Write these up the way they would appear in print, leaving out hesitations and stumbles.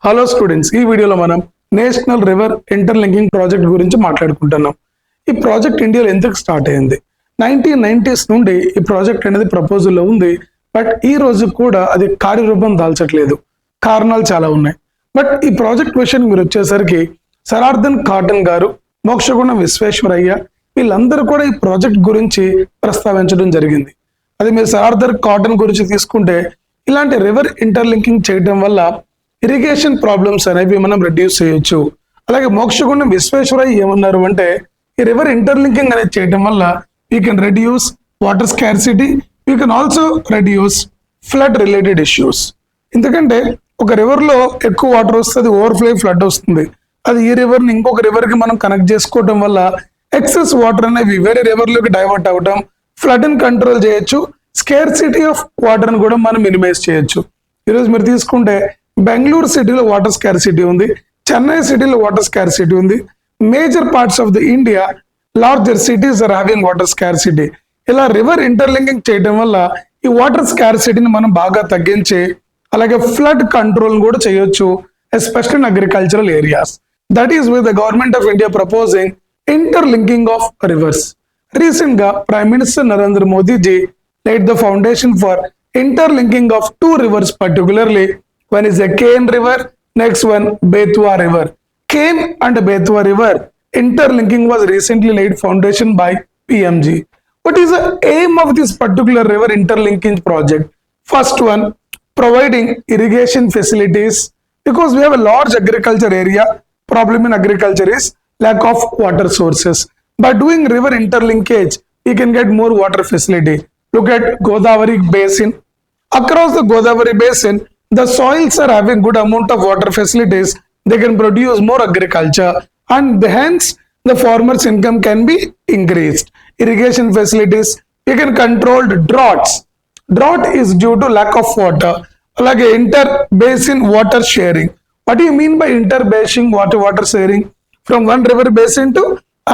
Hello students, ఈ వీడియోలో మనం నేషనల్ రివర్ ఇంటర్లింకింగ్ ప్రాజెక్ట్ గురించి మాట్లాడుకుంటున్నాం. ఈ ప్రాజెక్ట్ ఇండియాలో ఎందుకు స్టార్ట్ అయింది? 1990s నుండి ఈ ప్రాజెక్ట్ అనేది ప్రపోజల్లో ఉంది. బట్ ఈ రోజు కూడా అది కార్యరూపం దాల్చట్లేదు. కారణాలు చాలా ఉన్నాయి. బట్ ఈ ప్రాజెక్ట్ విషయం మీరు వచ్చేసరికి సరార్థన్ కాటన్ గారు, మోక్షగుణం విశ్వేశ్వరయ్య వీళ్ళందరూ కూడా ఈ ప్రాజెక్ట్ గురించి ప్రస్తావించడం జరిగింది. అది మీరు సరార్థన్ కాటన్ గురించి తీసుకుంటే, ఇలాంటి రివర్ ఇంటర్లింకింగ్ చేయడం వల్ల ఇరిగేషన్ ప్రాబ్లమ్స్ అనేవి మనం రెడ్యూస్ చేయొచ్చు. అలాగే మోక్షగుండం విశ్వేశ్వరయ్య ఏమన్నారు అంటే, ఈ రివర్ ఇంటర్లింకింగ్ అనేది చేయడం వల్ల you can reduce water scarcity, you can also reduce flood related issues. ఎందుకంటే ఒక రివర్ లో ఎక్కువ వాటర్ వస్తుంది, ఓవర్ఫ్లో ఫ్లడ్ వస్తుంది. అది ఈ రివర్ ని ఇంకొక రివర్ కి మనం కనెక్ట్ చేసుకోవడం వల్ల ఎక్సెస్ వాటర్ అనేవి వేరే రివర్ లోకి డైవర్ట్ అవడం, ఫ్లడ్ ని కంట్రోల్ చేయొచ్చు, స్కేర్సిటీ ఆఫ్ వాటర్ ని కూడా మనం మినిమైజ్ చేయొచ్చు. ఈరోజు మీరు తీసుకుంటే బెంగళూరు సిటీలో వాటర్ స్కార్సిటీ ఉంది, చెన్నై సిటీలో వాటర్ స్కార్సిటీ ఉంది. Major parts of the India larger cities are having water scarcity. ఇలా రివర్ ఇంటర్లింకింగ్ చేయడం వల్ల ఈ వాటర్ స్కార్సిటీని మనం బాగా తగ్గించి అలాగే ఫ్లడ్ కంట్రోల్ కూడా చేయొచ్చు, especially in agricultural areas. That is with the government of India proposing interlinking of rivers. Recent గా prime minister Narendra Modi ji laid the foundation for interlinking of two rivers, particularly one is a Ken river, next one Betwa river. Ken and Betwa river interlinking was recently laid foundation by PMG. What is the aim of this particular river interlinking project? First one, providing irrigation facilities, because we have a large agriculture area. Problem in agriculture is lack of water sources. By doing river interlinkage, we can get more water facility. Look at Godavari basin. Across the Godavari basin, the soils are having good amount of water facilities. They can produce more agriculture and hence the farmers' income can be increased. Irrigation facilities, you can control droughts. Drought is due to lack of water. Like inter-basin water sharing. What do you mean by inter-basin water sharing? From one river basin to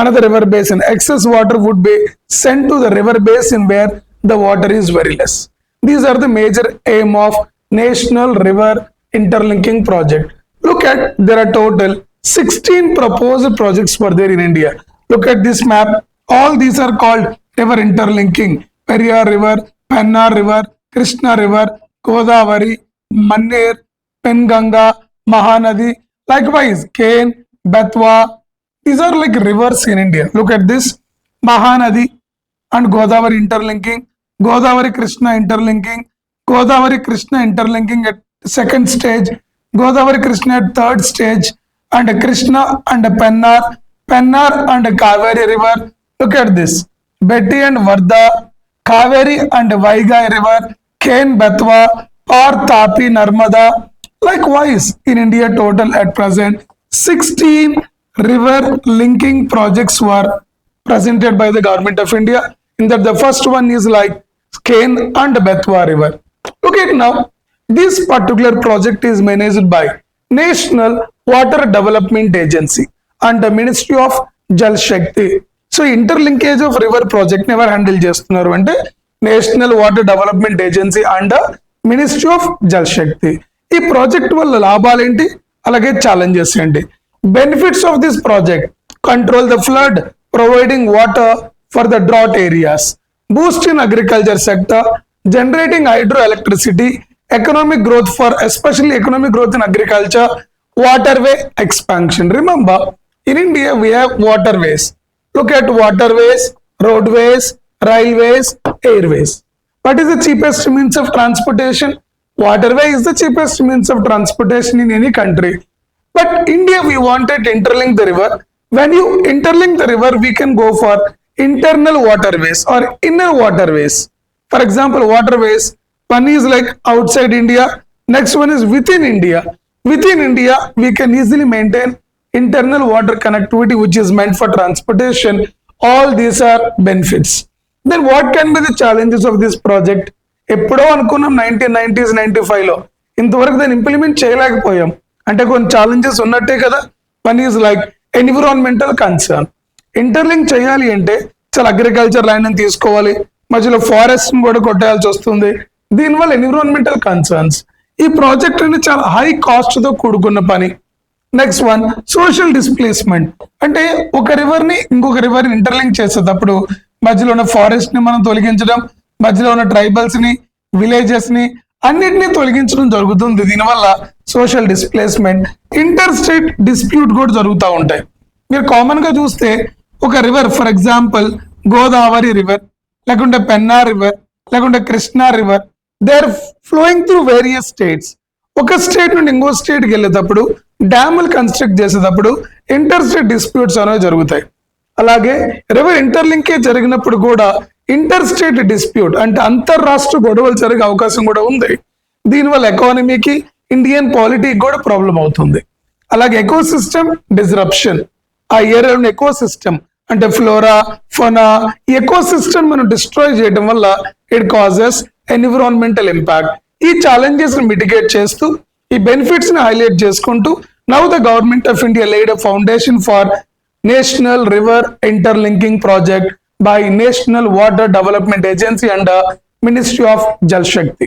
another river basin, excess water would be sent to the river basin where the water is very less. These are the major aim of National River Interlinking Project. Look at, there are total 16 proposed projects were there in India. Look at this map. All these are called river interlinking. Periyar River, Pennar River, Krishna River, Godavari, Manner, Penganga, Mahanadi. Likewise, Ken, Betwa. These are like rivers in India. Look at this. Mahanadi and Godavari interlinking, Godavari Krishna interlinking, Godavari Krishna interlinking at second stage, Godavari Krishna at third stage, and Krishna and Pennar, Pennar and Kaveri river. Look at this. Betty and Varda, Kaveri and Vaigai river, Ken Betwa or Tapi Narmada. Likewise, in India total at present 16 river linking projects were presented by the government of India. In that the first one is like Ken and Betwa river. Look at now, this particular project is managed by National Water Development Agency and the Ministry of Jal Shakti. So interlinkage of river project never handle చేస్తున్నారు అంటే national water development agency and ministry of Jal Shakti. ఈ project వల్ల లాభాలు ఏంటి, అలాగే challenges ఏంటి? Benefits of this project: control the flood, providing water for the drought areas, boost in agriculture sector, generating hydroelectricity, economic growth for especially economic growth in agriculture, waterway expansion. Remember, in India we have waterways. Look at waterways, roadways, railways, airways. What is the cheapest means of transportation? Waterway is the cheapest means of transportation in any country. But India, we wanted to interlink the river. When you interlink the river, we can go for internal waterways or inner waterways. For example, waterways, one is like outside India, next one is within India. Within India, we can easily maintain internal water connectivity which is meant for transportation. All these are benefits. Then what can be the challenges of this project? ఎప్పుడో అనుకున్నాం 1990s 95లో, ఇంతవరకు దాన్ని implement చేయలేకపోయాం. అంటే కొన్ని challenges ఉన్నట్టే కదా. One is like environmental concern. Interlink చేయాలి అంటే చాలా అగ్రికల్చర్ ల్యాండ్ తీసుకోవాలి, మధ్యలో ఫారెస్ట్ కూడా కొట్టేయాల్సి వస్తుంది. దీనివల్ల ఎన్విరాన్మెంటల్ కన్సర్న్స్. ఈ ప్రాజెక్ట్ అనేది చాలా హై కాస్ట్ తో కూడుకున్న పని. Next one, social displacement. అంటే ఒక రివర్ ని ఇంకొక రివర్ ఇంటర్లింక్ చేసేటప్పుడు మధ్యలో ఉన్న ఫారెస్ట్ ని మనం తొలగించడం, మధ్యలో ఉన్న ట్రైబల్స్ ని, విలేజెస్ ని అన్నిటినీ తొలగించడం జరుగుతుంది. దీనివల్ల social displacement, inter state dispute కూడా జరుగుతూ ఉంటాయి. మీరు కామన్ గా చూస్తే ఒక river, for example Godavari river, లేకుంటే పెన్నా రివర్, లేకుంటే Krishna river, they are flowing through various states. ఒక స్టేట్ నుండి ఇంకో స్టేట్ కి వెళ్ళేటప్పుడు, డ్యాములు కన్స్ట్రక్ట్ చేసేటప్పుడు ఇంటర్ స్టేట్ డిస్ప్యూట్స్ అనేవి జరుగుతాయి. అలాగే రివర్ ఇంటర్లింకేజ్ జరిగినప్పుడు కూడా ఇంటర్ స్టేట్ డిస్ప్యూట్ అంటే అంతర్రాష్ట్ర గొడవలు జరిగే అవకాశం కూడా ఉంది. దీనివల్ల ఎకానమీకి, ఇండియన్ పాలిటీకి కూడా ప్రాబ్లం అవుతుంది. అలాగే ఎకోసిస్టమ్ డిస్రప్షన్. ఆ ఏరియాలో ఎకోసిస్టమ్ అంటే ఫ్లోరా, ఫోనా, ఈ ఎకోసిస్టమ్ మనం డిస్ట్రాయ్ చేయడం వల్ల ఇట్ కాజెస్ ఎన్విరాన్మెంటల్ ఇంపాక్ట్. ఈ ఛాలెంజెస్ ని మిటిగేట్ చేస్తూ, ఈ బెనిఫిట్స్ ని హైలైట్ చేసుకుంటూ, now the government of India laid a foundation for national river interlinking project by national water development agency and ministry of Jal Shakti.